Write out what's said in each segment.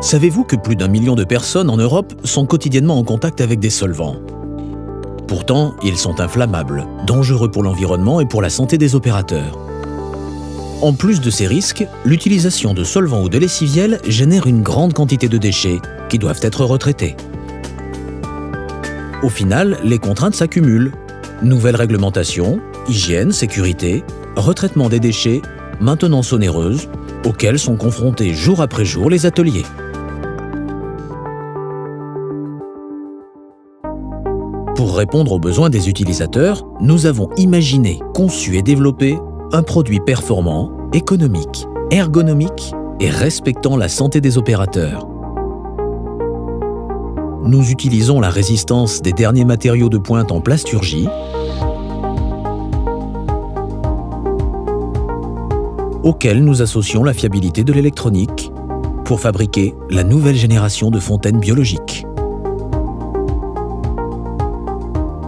Savez-vous que plus d'1 million de personnes en Europe sont quotidiennement en contact avec des solvants? Pourtant, ils sont inflammables, dangereux pour l'environnement et pour la santé des opérateurs. En plus de ces risques, l'utilisation de solvants ou de lessiviels génère une grande quantité de déchets qui doivent être retraités. Au final, les contraintes s'accumulent. Nouvelles réglementations, hygiène, sécurité, retraitement des déchets, maintenance onéreuse, auxquelles sont confrontés jour après jour les ateliers. Pour répondre aux besoins des utilisateurs, nous avons imaginé, conçu et développé un produit performant, économique, ergonomique et respectant la santé des opérateurs. Nous utilisons la résistance des derniers matériaux de pointe en plasturgie, auxquels nous associons la fiabilité de l'électronique pour fabriquer la nouvelle génération de fontaines biologiques.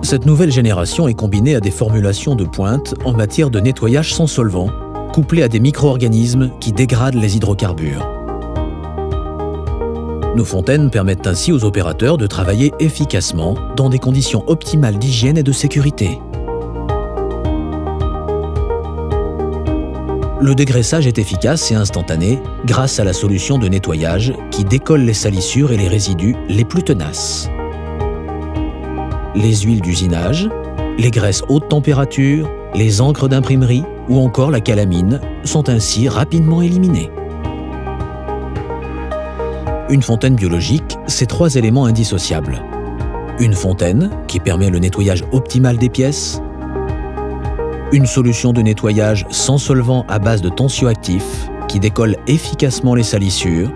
Cette nouvelle génération est combinée à des formulations de pointe en matière de nettoyage sans solvant, couplées à des micro-organismes qui dégradent les hydrocarbures. Nos fontaines permettent ainsi aux opérateurs de travailler efficacement dans des conditions optimales d'hygiène et de sécurité. Le dégraissage est efficace et instantané grâce à la solution de nettoyage qui décolle les salissures et les résidus les plus tenaces. Les huiles d'usinage, les graisses haute température, les encres d'imprimerie ou encore la calamine sont ainsi rapidement éliminées. Une fontaine biologique, c'est 3 éléments indissociables. Une fontaine qui permet le nettoyage optimal des pièces, une solution de nettoyage sans solvant à base de tensioactifs qui décolle efficacement les salissures,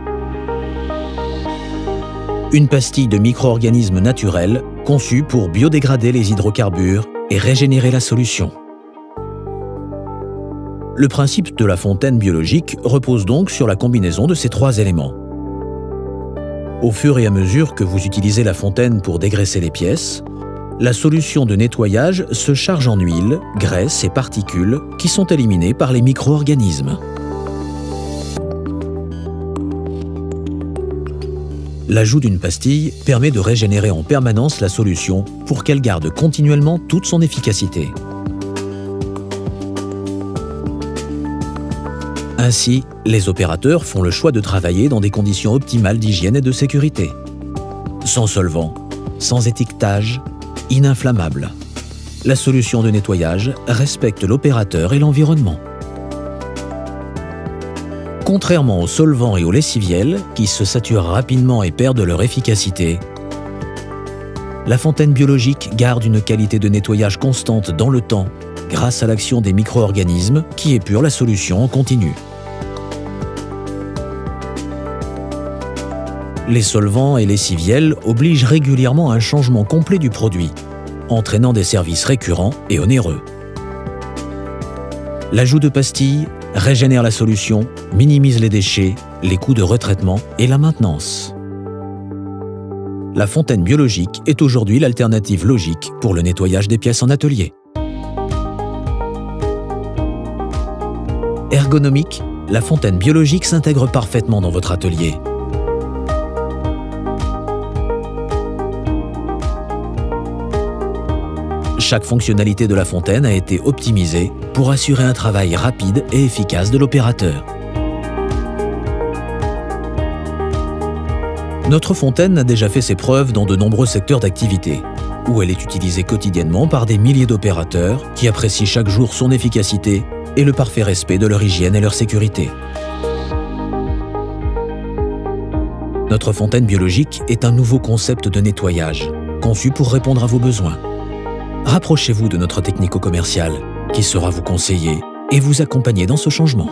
une pastille de micro-organismes naturels conçue pour biodégrader les hydrocarbures et régénérer la solution. Le principe de la fontaine biologique repose donc sur la combinaison de ces 3 éléments. Au fur et à mesure que vous utilisez la fontaine pour dégraisser les pièces, la solution de nettoyage se charge en huile, graisse et particules qui sont éliminées par les micro-organismes. L'ajout d'une pastille permet de régénérer en permanence la solution pour qu'elle garde continuellement toute son efficacité. Ainsi, les opérateurs font le choix de travailler dans des conditions optimales d'hygiène et de sécurité. Sans solvant, sans étiquetage, ininflammable. La solution de nettoyage respecte l'opérateur et l'environnement. Contrairement aux solvants et aux lessiviels, qui se saturent rapidement et perdent leur efficacité, la fontaine biologique garde une qualité de nettoyage constante dans le temps grâce à l'action des micro-organismes qui épurent la solution en continu. Les solvants et lessiviels obligent régulièrement à un changement complet du produit, entraînant des services récurrents et onéreux. L'ajout de pastilles régénère la solution, minimise les déchets, les coûts de retraitement et la maintenance. La fontaine biologique est aujourd'hui l'alternative logique pour le nettoyage des pièces en atelier. Ergonomique, la fontaine biologique s'intègre parfaitement dans votre atelier. Chaque fonctionnalité de la fontaine a été optimisée pour assurer un travail rapide et efficace de l'opérateur. Notre fontaine a déjà fait ses preuves dans de nombreux secteurs d'activité, où elle est utilisée quotidiennement par des milliers d'opérateurs qui apprécient chaque jour son efficacité et le parfait respect de leur hygiène et leur sécurité. Notre fontaine biologique est un nouveau concept de nettoyage, conçu pour répondre à vos besoins. Rapprochez-vous de notre technico-commercial, qui saura vous conseiller et vous accompagner dans ce changement.